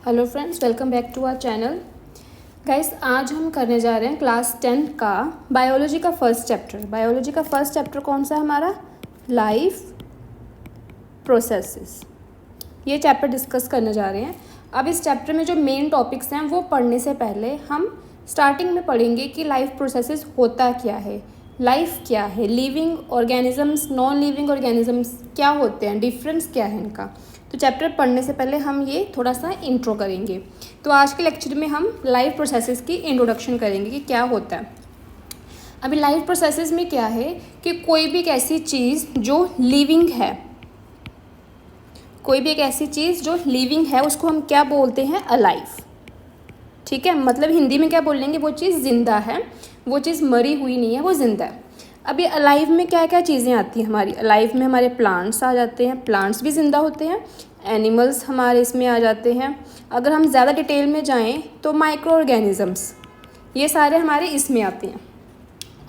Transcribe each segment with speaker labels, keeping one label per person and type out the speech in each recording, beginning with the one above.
Speaker 1: Hello friends, welcome back to our channel. Guys, आज हम करने जा रहे हैं क्लास 10 का बायोलॉजी का फर्स्ट चैप्टर। बायोलॉजी का फर्स्ट चैप्टर कौन सा है हमारा? Life processes. ये चैप्टर डिस्कस करने जा रहे हैं। अब इस चैप्टर में जो मेन टॉपिक्स हैं वो पढ़ने से पहले हम स्टार्टिंग में पढ़ेंगे कि लाइफ प्रोसेसेस होता क्या है, लाइफ क्या है, living organisms, non living organisms क्या होते हैं, डिफरेंस क्या है इनका। तो चैप्टर पढ़ने से पहले हम ये थोड़ा सा इंट्रो करेंगे। तो आज के लेक्चर में हम लाइफ प्रोसेसेस की इंट्रोडक्शन करेंगे कि क्या होता है। अभी लाइफ प्रोसेसेस में क्या है कि कोई भी एक ऐसी चीज़ जो लिविंग है, कोई भी एक ऐसी चीज़ जो लिविंग है उसको हम क्या बोलते हैं? अलाइव। ठीक है, मतलब हिंदी में क्या बोलेंगे? वो चीज़ जिंदा है, वो चीज़ मरी हुई नहीं है, वो जिंदा है। अभी अलाइव में क्या क्या चीज़ें आती हैं हमारी? अलाइव में हमारे प्लांट्स आ जाते हैं, प्लांट्स भी जिंदा होते हैं। एनिमल्स हमारे इसमें आ जाते हैं। अगर हम ज़्यादा डिटेल में जाएं तो माइक्रो ऑर्गेनिजम्स, ये सारे हमारे इसमें आते हैं।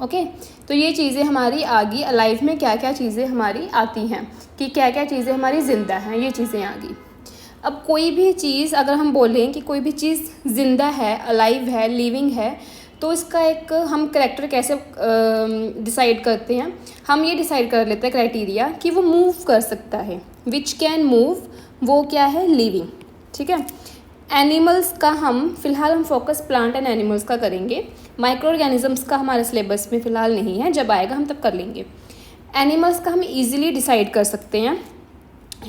Speaker 1: ओके, तो ये चीज़ें हमारी आ गई। अलाइव में क्या क्या चीज़ें हमारी आती हैं कि क्या क्या चीज़ें हमारी ज़िंदा हैं, ये चीज़ें आ गई। अब कोई भी चीज़ अगर हम बोलें कि कोई भी चीज़ ज़िंदा है, अलाइव है, लिविंग है, तो इसका एक हम करैक्टर कैसे डिसाइड करते हैं? हम ये डिसाइड कर लेते हैं क्राइटेरिया कि वो मूव कर सकता है, विच कैन मूव, वो क्या है? लिविंग। ठीक है। एनिमल्स का फ़िलहाल हम फोकस प्लांट एंड एनिमल्स का करेंगे। माइक्रो ऑर्गेनिजम्स का हमारे सिलेबस में फ़िलहाल नहीं है, जब आएगा हम तब कर लेंगे। एनिमल्स का हम इजीली डिसाइड कर सकते हैं।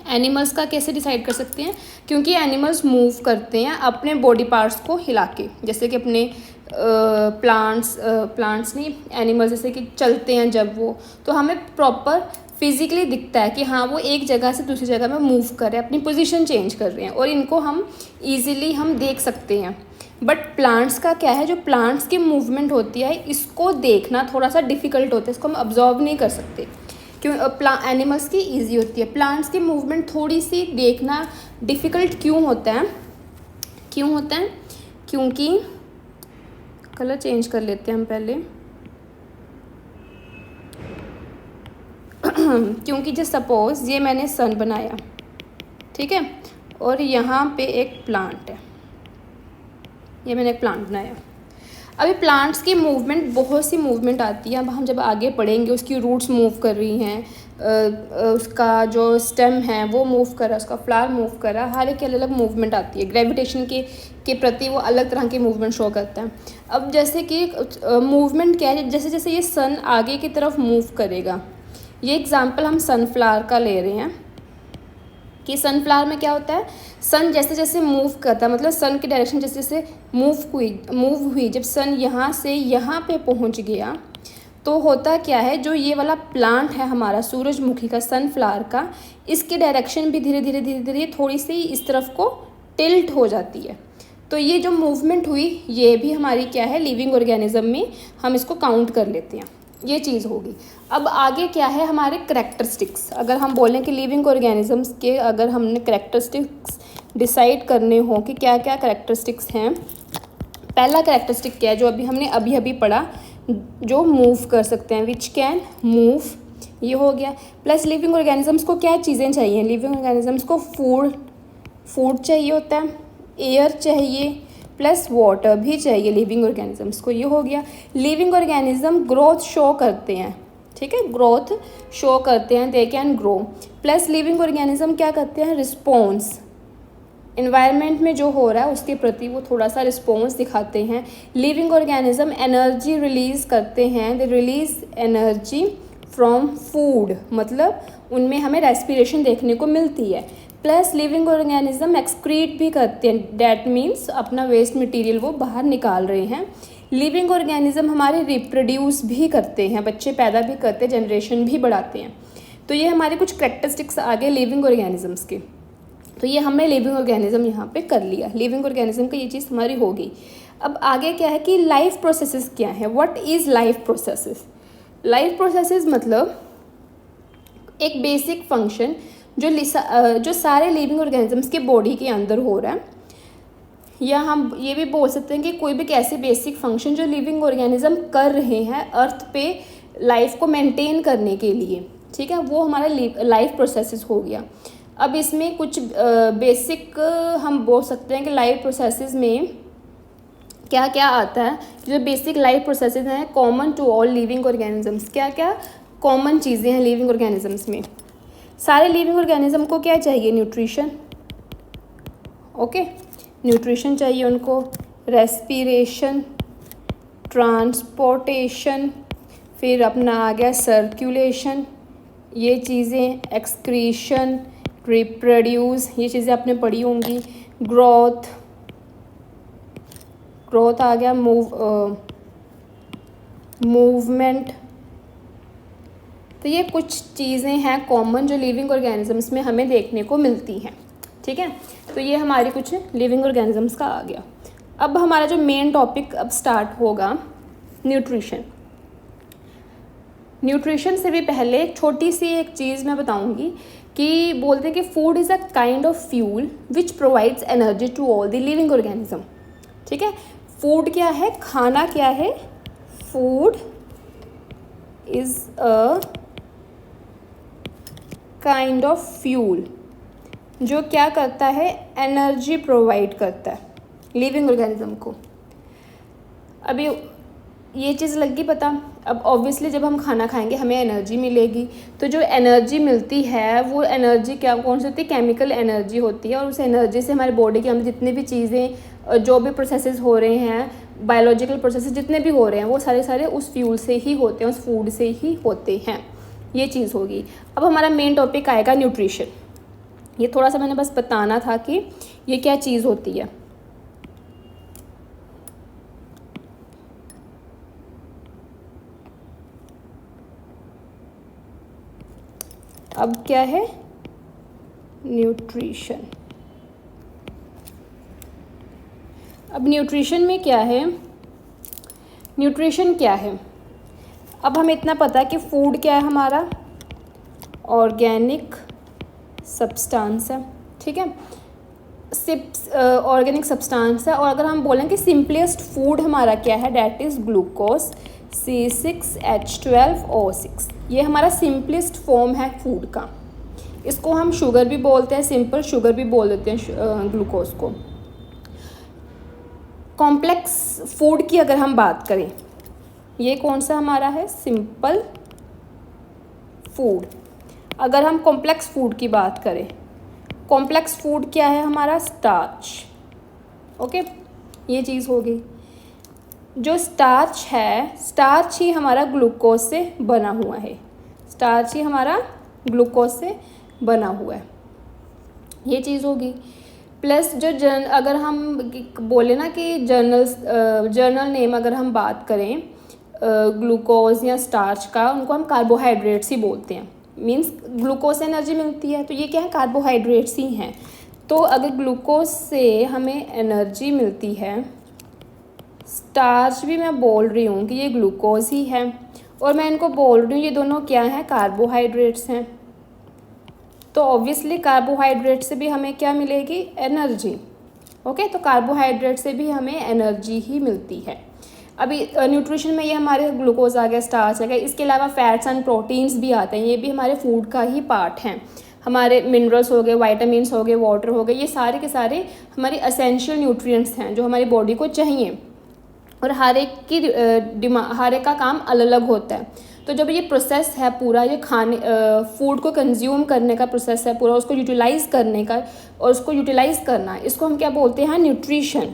Speaker 1: एनिमल्स का कैसे डिसाइड कर सकते हैं? क्योंकि एनिमल्स मूव करते हैं अपने बॉडी पार्ट्स को हिला के, जैसे कि अपने प्लांट्स नहीं, एनिमल्स जैसे कि चलते हैं जब वो, तो हमें प्रॉपर फिजिकली दिखता है कि हाँ वो एक जगह से दूसरी जगह में मूव कर रहे हैं, अपनी पोजीशन चेंज कर रहे हैं, और इनको हम इजीली हम देख सकते हैं। बट प्लांट्स का क्या है? जो प्लांट्स की मूवमेंट होती है इसको देखना थोड़ा सा डिफ़िकल्ट होता है, इसको हम ऑब्जर्व नहीं कर सकते। क्यों? एनिमल्स की ईजी होती है, प्लांट्स की मूवमेंट थोड़ी सी देखना डिफ़िकल्ट क्यों होता है? क्योंकि कलर चेंज कर लेते हैं हम पहले क्योंकि जो सपोज़ ये मैंने सन बनाया, ठीक है, और यहाँ पे एक प्लांट है, ये मैंने एक प्लांट बनाया। अभी प्लांट्स की मूवमेंट, बहुत सी मूवमेंट आती है। अब हम जब आगे पढ़ेंगे उसकी रूट्स मूव कर रही हैं, उसका जो स्टेम है वो मूव कर रहा है, उसका फ्लावर मूव कर रहा है, हर एक की अलग अलग मूवमेंट आती है। ग्रेविटेशन के प्रति वो अलग तरह की मूवमेंट शो करता है। अब जैसे कि मूवमेंट क्या है, जैसे जैसे ये सन आगे की तरफ मूव करेगा, ये एग्जाम्पल हम सनफ्लावर का ले रहे हैं कि सनफ्लावर में क्या होता है? सन जैसे जैसे मूव करता है, मतलब सन की डायरेक्शन जैसे जैसे मूव हुई, जब सन यहाँ से यहाँ पे पहुँच गया तो होता क्या है? जो ये वाला प्लांट है हमारा सूरजमुखी का, सनफ्लावर का, इसकी डायरेक्शन भी धीरे धीरे थोड़ी सी इस तरफ को टिल्ट हो जाती है। तो ये जो मूवमेंट हुई ये भी हमारी क्या है? लिविंग ऑर्गेनिज्म में हम इसको काउंट कर लेते हैं, ये चीज़ होगी। अब आगे क्या है? हमारे करैक्टरिस्टिक्स। अगर हम बोलें कि लिविंग ऑर्गेनिजम्स के अगर हमने करैक्टरिस्टिक्स डिसाइड करने हो कि क्या क्या करैक्टरिस्टिक्स हैं, पहला करैक्टरिस्टिक क्या है जो हमने अभी पढ़ा, जो मूव कर सकते हैं, विच कैन मूव, ये हो गया। प्लस लिविंग ऑर्गेनिजम्स को क्या चीज़ें चाहिए? लिविंग ऑर्गेनिजम्स को फूड चाहिए होता है, एयर चाहिए, प्लस वाटर भी चाहिए लिविंग ऑर्गेनिजम्स को, ये हो गया। लिविंग ऑर्गेनिज्म ग्रोथ शो करते हैं, ठीक है, ग्रोथ शो करते हैं, they can grow. Plus living organism क्या करते हैं? रिस्पॉन्स, इन्वायरमेंट में जो हो रहा है उसके प्रति वो थोड़ा सा रिस्पॉन्स दिखाते हैं। लिविंग ऑर्गेनिज्म एनर्जी रिलीज़ करते हैं, दे रिलीज़ एनर्जी फ्रॉम फूड, मतलब उनमें हमें रेस्पिरेशन देखने को मिलती है। प्लस लिविंग ऑर्गेनिज्म एक्सक्रीट भी करते हैं, डैट मीन्स अपना वेस्ट मटेरियल वो बाहर निकाल रहे हैं। लिविंग ऑर्गेनिज्म हमारे रिप्रोड्यूस भी करते हैं, बच्चे पैदा भी करते हैं, जनरेशन भी बढ़ाते हैं। तो ये हमारे कुछ करैक्टरिस्टिक्स आ गए लिविंग ऑर्गेनिजम्स के। तो ये हमने लिविंग ऑर्गेनिज्म यहाँ पे कर लिया, लिविंग ऑर्गेनिज्म का ये चीज़ हमारी हो गई। अब आगे क्या है कि लाइफ प्रोसेसेस क्या है? What is life processes? Life processes मतलब एक बेसिक फंक्शन जो सारे लिविंग ऑर्गेनिजम्स के बॉडी के अंदर हो रहा है, या हम ये भी बोल सकते हैं कि कोई भी ऐसे बेसिक फंक्शन जो लिविंग ऑर्गेनिज्म कर रहे हैं अर्थ पे लाइफ को मेंटेन करने के लिए, ठीक है, वो हमारा लाइफ प्रोसेसेस हो गया। अब इसमें कुछ बेसिक हम बोल सकते हैं कि लाइफ प्रोसेसेस में क्या क्या आता है। जो बेसिक लाइफ प्रोसेसेस हैं common to all living organisms, क्या क्या कॉमन चीज़ें हैं लिविंग ऑर्गेनिजम्स में। सारे लिविंग ऑर्गेनिज्म को क्या चाहिए, न्यूट्रिशन। ओके, न्यूट्रिशन चाहिए उनको, रेस्पिरेशन, ट्रांसपोर्टेशन, फिर अपना आ गया सर्कुलेशन, ये चीज़ें, एक्सक्रीशन, रिप्रोड्यूस, ये चीज़ें आपने पढ़ी होंगी, ग्रोथ, ग्रोथ आ गया, मूवमेंट। तो ये कुछ चीज़ें हैं कॉमन जो लिविंग ऑर्गेनिजम्स में हमें देखने को मिलती हैं। ठीक है, तो ये हमारी कुछ लिविंग ऑर्गेनिजम्स का आ गया। अब हमारा जो मेन टॉपिक अब स्टार्ट होगा, न्यूट्रिशन। न्यूट्रिशन से भी पहले एक छोटी सी एक चीज़ मैं बताऊंगी कि बोलते हैं कि food is a kind of fuel which provides energy to all the living organism. ठीक है, फूड क्या है, खाना क्या है, food is a kind of fuel जो क्या करता है, एनर्जी प्रोवाइड करता है लिविंग ऑर्गेनिज्म को। अभी ये चीज़ लगी पता। अब ऑब्वियसली जब हम खाना खाएंगे हमें एनर्जी मिलेगी, तो जो एनर्जी मिलती है वो एनर्जी क्या कौन सी होती है, केमिकल एनर्जी होती है। और उस एनर्जी से हमारे बॉडी के अंदर जितने भी चीज़ें जो भी प्रोसेसेस हो रहे हैं, बायोलॉजिकल प्रोसेसेस जितने भी हो रहे हैं वो सारे उस फ्यूल से ही होते हैं, उस फूड से ही होते हैं। ये चीज़ होगी। अब हमारा मेन टॉपिक आएगा न्यूट्रिशन। ये थोड़ा सा मैंने बस बताना था कि ये क्या चीज़ होती है। अब क्या है न्यूट्रिशन। अब न्यूट्रिशन में क्या है, न्यूट्रिशन क्या है। अब हमें इतना पता है कि फूड क्या है हमारा, ऑर्गेनिक सब्सटेंस है। ठीक है, ऑर्गेनिक सब्सटेंस है। और अगर हम बोलें कि सिंपलेस्ट फूड हमारा क्या है, डैट इज़ ग्लूकोज C6H12O6। ये हमारा सिंपलेस्ट फॉर्म है फूड का। इसको हम शुगर भी बोलते हैं, सिंपल शुगर भी बोल देते हैं ग्लूकोज को। कॉम्प्लेक्स फूड की अगर हम बात करें, ये कौन सा हमारा है, सिंपल फूड। अगर हम कॉम्प्लेक्स फूड की बात करें, कॉम्प्लेक्स फूड क्या है हमारा, स्टार्च। ओके, ये चीज़ होगी। जो स्टार्च है, स्टार्च ही हमारा ग्लूकोज से बना हुआ है, स्टार्च ही हमारा ग्लूकोज से बना हुआ है, ये चीज़ होगी। प्लस जो अगर हम बोले ना कि जर्नल नेम अगर हम बात करें ग्लूकोज या स्टार्च का, उनको हम कार्बोहाइड्रेट्स ही बोलते हैं। मीन्स ग्लूकोज से एनर्जी मिलती है, तो ये क्या है, कार्बोहाइड्रेट्स ही हैं। तो अगर ग्लूकोज से हमें एनर्जी मिलती है, स्टार्च भी मैं बोल रही हूँ कि ये ग्लूकोज ही है, और मैं इनको बोल रही हूँ ये दोनों क्या हैं, कार्बोहाइड्रेट्स हैं। तो ऑब्वियसली कार्बोहाइड्रेट से भी हमें क्या मिलेगी, एनर्जी। ओके, तो कार्बोहाइड्रेट से भी हमें एनर्जी ही मिलती है। अभी न्यूट्रिशन में ये हमारे ग्लूकोज आ गया, स्टार्च आ गया। इसके अलावा फैट्स एंड प्रोटीन्स भी आते हैं, ये भी हमारे फूड का ही पार्ट हैं। हमारे मिनरल्स हो गए, वाइटामिन्स हो गए, वाटर हो गए, ये सारे के सारे हमारे एसेंशियल न्यूट्रिएंट्स हैं जो हमारी बॉडी को चाहिए। और हर एक का काम अलग अलग होता है। तो जब ये प्रोसेस है पूरा, ये खाने फूड को कंज्यूम करने का प्रोसेस है पूरा, उसको यूटिलाइज़ करने का और उसको यूटिलाइज़ करना, इसको हम क्या बोलते हैं, न्यूट्रिशन।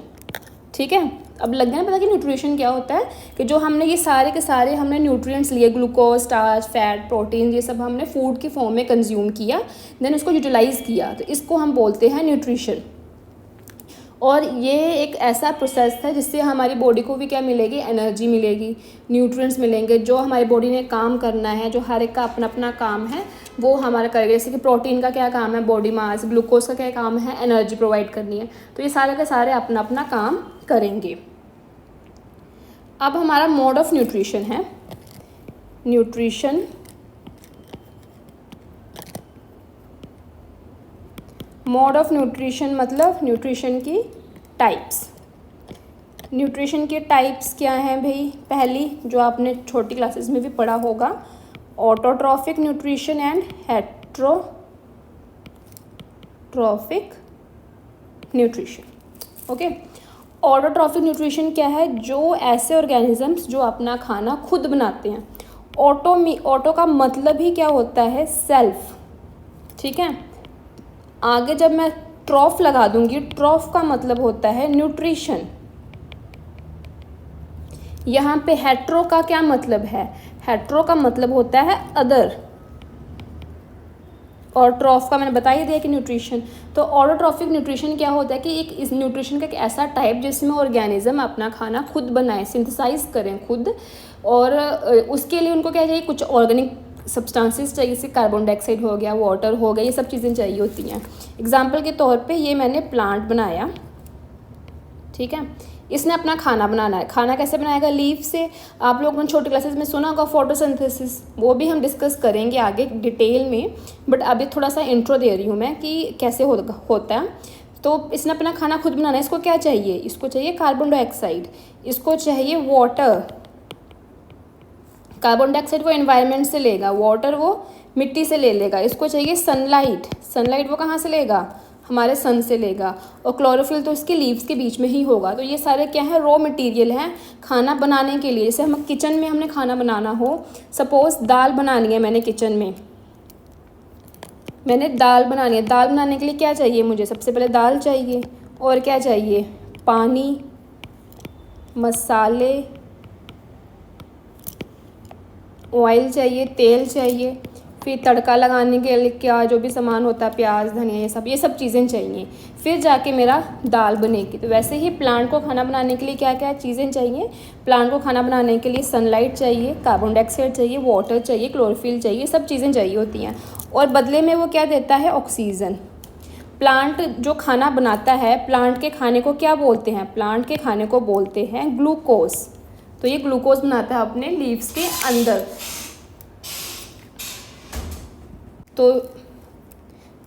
Speaker 1: ठीक है, अब लग गया ना पता कि न्यूट्रिशन क्या होता है, कि जो हमने ये सारे के सारे हमने न्यूट्रिएंट्स लिए, ग्लूकोज, स्टार्च, फैट, प्रोटीन, ये सब हमने फूड की फॉर्म में कंज्यूम किया, देन उसको यूटिलाइज़ किया, तो इसको हम बोलते हैं न्यूट्रिशन। और ये एक ऐसा प्रोसेस है जिससे हमारी बॉडी को भी क्या मिलेगी, एनर्जी मिलेगी, न्यूट्रिएंट्स मिलेंगे। जो हमारी बॉडी ने काम करना है, जो हर एक का अपना अपना काम है वो हमारा करेगा। जैसे कि प्रोटीन का क्या काम है, बॉडी मास, ग्लूकोज का क्या काम है, एनर्जी प्रोवाइड करनी है। तो ये सारे के सारे अपना अपना काम करेंगे। अब हमारा मोड ऑफ न्यूट्रिशन है, न्यूट्रिशन मोड ऑफ न्यूट्रिशन मतलब न्यूट्रिशन की टाइप्स। न्यूट्रिशन के टाइप्स क्या हैं भाई, पहली जो आपने छोटी क्लासेस में भी पढ़ा होगा, autotrophic nutrition and trophic nutrition. Okay, autotrophic nutrition क्या है? जो ऐसे ऑर्गेनिजम्स जो अपना खाना खुद बनाते हैं। ऑटो का मतलब ही क्या होता है? सेल्फ। ठीक है, आगे जब मैं ट्रॉफ लगा दूंगी, ट्रॉफ का मतलब होता है न्यूट्रिशन। यहाँ पे हेट्रो का क्या मतलब है? हेट्रो का मतलब होता है अदर, और ट्रॉफ का मैंने बता ही दिया कि न्यूट्रिशन। तो ऑटोट्रॉफिक न्यूट्रिशन क्या होता है कि एक इस न्यूट्रिशन का एक ऐसा टाइप जिसमें ऑर्गेनिज्म अपना खाना खुद बनाए, सिंथेसाइज करें खुद, और उसके लिए उनको क्या चाहिए? कुछ ऑर्गेनिक सब्सटेंसेस चाहिए, जैसे कार्बन डाइऑक्साइड हो गया, वाटर हो गया, ये सब चीज़ें चाहिए होती हैं। एग्जाम्पल के तौर पे ये मैंने प्लांट बनाया, ठीक है, इसने अपना खाना बनाना है। खाना कैसे बनाएगा? लीफ से। आप लोगों ने छोटी क्लासेस में सुना होगा फोटोसिंथेसिस, वो भी हम डिस्कस करेंगे आगे डिटेल में, बट अभी थोड़ा सा इंट्रो दे रही हूँ मैं कि कैसे होता है। तो इसने अपना खाना खुद बनाना है। इसको क्या चाहिए? इसको चाहिए कार्बन डाइऑक्साइड, इसको चाहिए वाटर। कार्बन डाइऑक्साइड वो एनवायरनमेंट से लेगा, वाटर वो मिट्टी से ले लेगा। इसको चाहिए सनलाइट, सनलाइट वो कहाँ से लेगा? हमारे सन से लेगा। और क्लोरोफिल तो इसके लीव्स के बीच में ही होगा। तो ये सारे क्या है? रॉ मटेरियल हैं खाना बनाने के लिए। जैसे हम किचन में हमने खाना बनाना हो, सपोज दाल बनानी है, मैंने किचन में मैंने दाल बनानी है। दाल बनाने के लिए क्या चाहिए मुझे? सबसे पहले दाल चाहिए, और क्या चाहिए? पानी, मसाले, ऑयल चाहिए, तेल चाहिए, फिर तड़का लगाने के लिए क्या जो भी सामान होता है, प्याज, धनिया, ये सब चीज़ें चाहिए, फिर जाके मेरा दाल बनेगी। तो वैसे ही प्लांट को खाना बनाने के लिए क्या क्या चीज़ें चाहिए? प्लांट को खाना बनाने के लिए सनलाइट चाहिए, कार्बन डाइऑक्साइड चाहिए, वाटर चाहिए, क्लोरोफिल चाहिए, सब चीज़ें चाहिए होती हैं। और बदले में वो क्या देता है? ऑक्सीजन। प्लांट जो खाना बनाता है, प्लांट के खाने को क्या बोलते हैं? प्लांट के खाने को बोलते हैं ग्लूकोज। तो ये ग्लूकोज बनाता है अपने लीव्स के अंदर।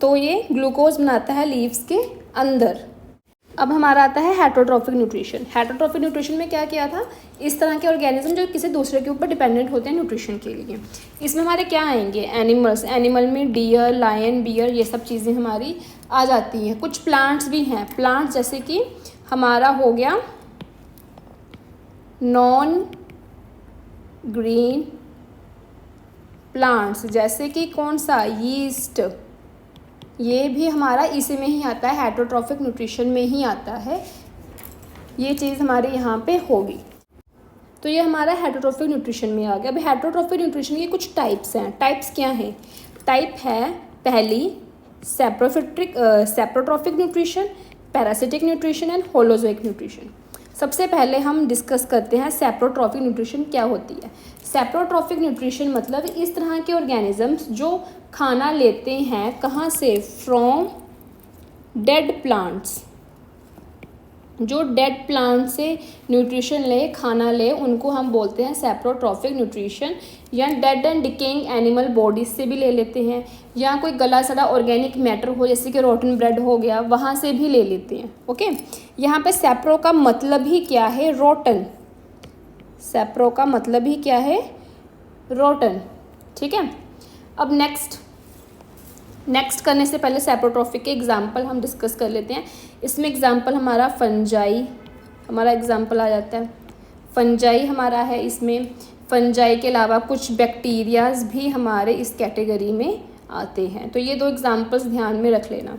Speaker 1: तो ये ग्लूकोज बनाता है लीव्स के अंदर। अब हमारा आता है हेटरोट्रॉफिक न्यूट्रिशन। हेटरोट्रॉफिक न्यूट्रिशन में क्या किया था? इस तरह के ऑर्गेनिज्म जो किसी दूसरे के ऊपर डिपेंडेंट होते हैं न्यूट्रिशन के लिए। इसमें हमारे क्या आएंगे? एनिमल्स। एनिमल में डियर, लायन, बियर, ये सब चीज़ें हमारी आ जाती हैं। कुछ प्लांट्स भी हैं। प्लांट्स जैसे कि हमारा हो गया नॉन ग्रीन प्लांट्स, जैसे कि कौन सा? यीस्ट। ये भी हमारा इसी में ही आता है, हेटरोट्रॉफिक न्यूट्रिशन में ही आता है। ये चीज़ हमारे यहाँ पे होगी। तो ये हमारा हेटरोट्रॉफिक न्यूट्रिशन में आ गया। अब हेटरोट्रॉफिक न्यूट्रिशन के कुछ टाइप्स हैं। टाइप्स क्या हैं? टाइप है पहली saprotrophic nutrition, parasitic nutrition and holozoic nutrition. सबसे पहले हम डिस्कस करते हैं सेप्रोट्रॉफिक न्यूट्रिशन क्या होती है। सेप्रोट्रॉफिक न्यूट्रिशन मतलब इस तरह के ऑर्गेनिजम्स जो खाना लेते हैं कहाँ से? From dead plants. जो डेड प्लांट से न्यूट्रिशन ले, खाना ले, उनको हम बोलते हैं सेप्रोट्रॉफिक न्यूट्रिशन। या dead and decaying animal bodies से भी ले लेते हैं, या कोई गला सड़ा ऑर्गेनिक मैटर हो जैसे कि रोटन ब्रेड हो गया, वहाँ से भी ले लेते हैं। ओके, यहाँ पे सेप्रो का मतलब ही क्या है? रोटन। सेप्रो का मतलब ही क्या है? रोटन। ठीक है, अब नेक्स्ट करने से पहले सेप्रोट्रॉफिक के एग्जाम्पल हम डिस्कस कर लेते हैं। इसमें एग्जाम्पल हमारा फंजाई हमारा एग्जाम्पल आ जाता है। फंजाई हमारा है। इसमें फंजाई के अलावा कुछ बैक्टीरियाज भी हमारे इस कैटेगरी में आते हैं। तो ये दो एग्जाम्पल्स ध्यान में रख लेना।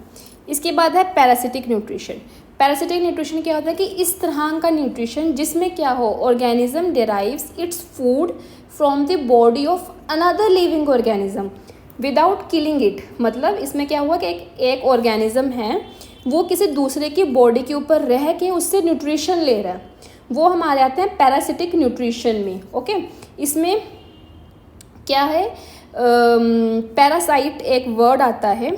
Speaker 1: इसके बाद है पैरासिटिक न्यूट्रिशन। पैरासिटिक न्यूट्रिशन क्या होता है कि इस तरह का न्यूट्रिशन जिसमें क्या हो? Organism derives its food from the body of another living organism without killing it. मतलब इसमें क्या हुआ कि एक ऑर्गेनिज्म है, वो किसी दूसरे की बॉडी के ऊपर रह के उससे न्यूट्रिशन ले रहा है, वो हमारे आते हैं पैरासिटिक न्यूट्रिशन में। ओके, इसमें क्या है? पैरासाइट एक वर्ड आता है।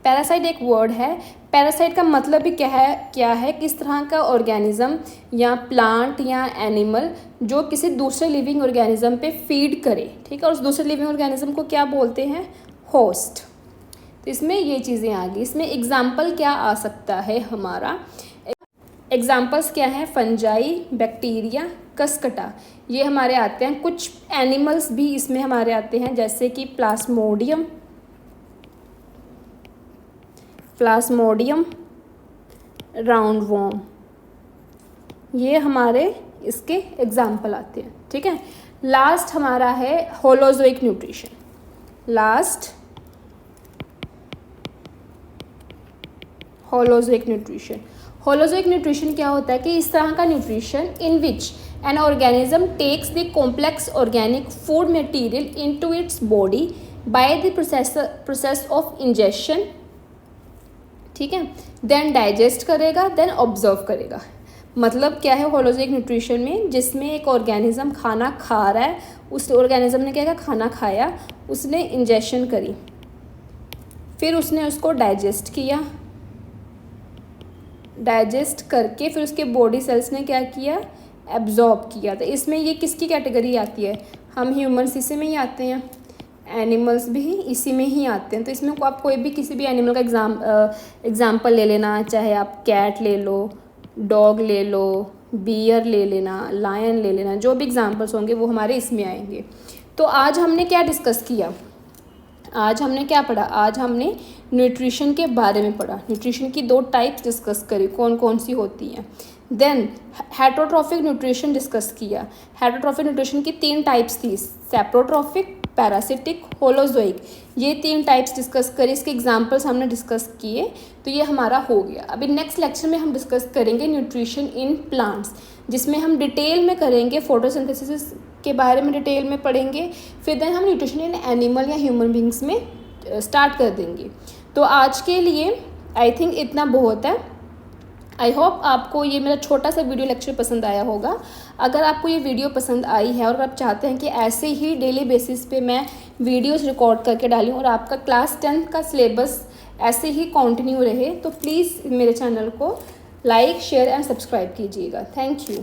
Speaker 1: पैरासाइट एक वर्ड है। पैरासाइट का मतलब भी क्या है? किस तरह का ऑर्गेनिज्म या प्लांट या एनिमल जो किसी दूसरे लिविंग ऑर्गेनिज्म पे फीड करे। ठीक है, और उस दूसरे लिविंग ऑर्गेनिज्म को क्या बोलते हैं? होस्ट। तो इसमें ये चीज़ें आ गई। इसमें एग्जाम्पल क्या आ सकता है हमारा? एग्जाम्पल्स क्या हैं? फंजाई, बैक्टीरिया, कसकटा, ये हमारे आते हैं। कुछ एनिमल्स भी इसमें हमारे आते हैं, जैसे कि प्लाज्मोडियम, प्लाज्मोडियम, राउंड वॉर्म, ये हमारे इसके एग्जाम्पल आते हैं। ठीक है, लास्ट हमारा है holozoic nutrition. Last holozoic nutrition. Holozoic nutrition क्या होता है कि इस तरह का nutrition in which an organism takes the complex organic food material into its body by the process of injection. ठीक है, देन डाइजेस्ट करेगा, देन ऑब्जर्व करेगा। मतलब क्या है होलोजोइक न्यूट्रिशन में, जिसमें एक ऑर्गेनिज्म खाना खा रहा है, उस ऑर्गेनिज्म ने क्या किया, खाना खाया, उसने इंजेक्शन करी, फिर उसने उसको डाइजेस्ट किया, डाइजेस्ट करके फिर उसके बॉडी सेल्स ने क्या किया, एब्जॉर्ब किया। तो इसमें ये किसकी कैटेगरी आती है, हम ह्यूमन्स इसी में ही आते हैं, एनिमल्स भी इसी में ही आते हैं। तो इसमें आप कोई भी किसी भी एनिमल का एग्जाम्पल ले लेना, चाहे आप कैट ले लो, डॉग ले लो, बियर ले लेना, लायन ले लेना, जो भी एग्जाम्पल्स होंगे वो हमारे इसमें आएंगे। तो आज हमने क्या डिस्कस किया, आज हमने क्या पढ़ा, आज हमने न्यूट्रिशन के बारे में पढ़ा। न्यूट्रिशन की 2 टाइप्स डिस्कस करी, कौन कौन सी होती हैं। देन हेटरोट्रॉफिक न्यूट्रिशन डिस्कस किया। हेटरोट्रॉफिक न्यूट्रिशन की 3 टाइप्स थी, सेप्रोट्रॉफिक, पैरासिटिक, होलोजोइक, ये 3 टाइप्स डिस्कस करी, इसके एग्जाम्पल्स हमने डिस्कस किए। तो ये हमारा हो गया। अभी नेक्स्ट लेक्चर में हम डिस्कस करेंगे न्यूट्रिशन इन प्लांट्स, जिसमें हम डिटेल में करेंगे, फोटोसिंथेसिस के बारे में डिटेल में पढ़ेंगे। फिर देन हम न्यूट्रिशन इन एनिमल या ह्यूमन बींग्स में स्टार्ट कर देंगे। तो आज के लिए आई थिंक इतना बहुत है। आई होप आपको ये मेरा छोटा सा वीडियो लेक्चर पसंद आया होगा। अगर आपको ये वीडियो पसंद आई है और आप चाहते हैं कि ऐसे ही डेली बेसिस पे मैं वीडियोस रिकॉर्ड करके डालूँ और आपका क्लास 10th का सिलेबस ऐसे ही कंटिन्यू रहे, तो प्लीज़ मेरे चैनल को लाइक, शेयर एंड सब्सक्राइब कीजिएगा। Thank you.